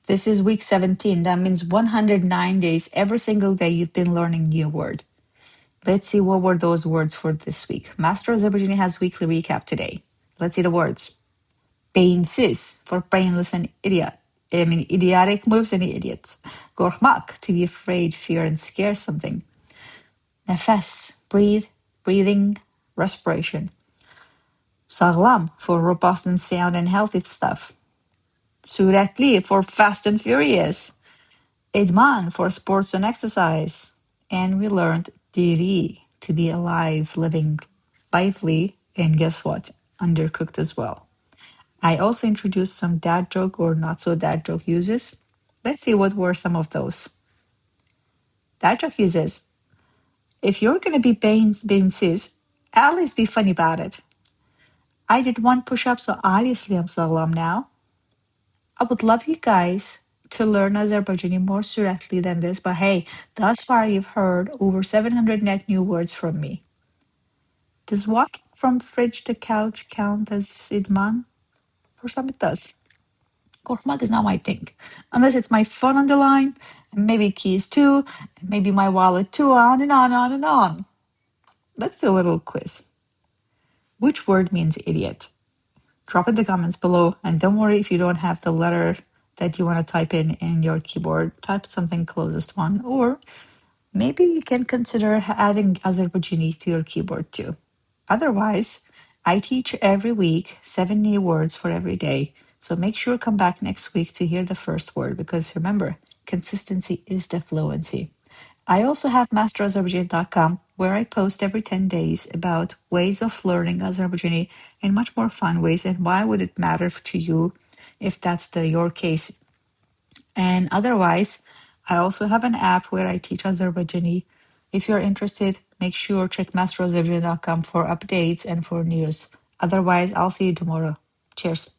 This is week 17. That means 109 days. Every single day you've been learning new word. Let's see what were those words for this week. Master Azerbaijani has weekly recap today. Let's see the words. BEYİNSİZ for brainless and idiot. Idiotic moves and idiots. Qorxmaq, to be afraid, fear, and scare something. Nəfəs, breathe, breathing, respiration. Sağlam for robust and sound and healthy stuff. Sürətli for fast and furious. İdman for sports and exercise. And we learned DİRİ to be alive, living, lively, and guess what? Undercooked as well. I also introduced some dad joke or not so dad joke uses. Let's see what were some of those. Dad joke uses. If you're going to be BEYİNSİZ, at least be funny about it. I did one push-up, so obviously I'm Sağlam now. I would love you guys to learn Azerbaijani more Sürətli than this, but hey, thus far you've heard over 700 net new words from me. Does walking from fridge to couch count as İdman? For some it does. Qorxmaq is not my thing. Unless it's my phone on the line, and maybe keys too, and maybe my wallet too, on and on, on and on. Let's do a little quiz. Which word means idiot? Drop in the comments below, and don't worry if you don't have the letter that you want to type in your keyboard. Type something closest one, or maybe you can consider adding Azerbaijani to your keyboard too. Otherwise, I teach every week 7 new words for every day. So make sure to come back next week to hear the first word because remember, consistency is the fluency. I also have masterazerbaijan.com where I post every 10 days about ways of learning Azerbaijani in much more fun ways and why would it matter to you if that's your case. And otherwise, I also have an app where I teach Azerbaijani. If you're interested, make sure check masterazerbaijan.com for updates and for news. Otherwise, I'll see you tomorrow. Cheers.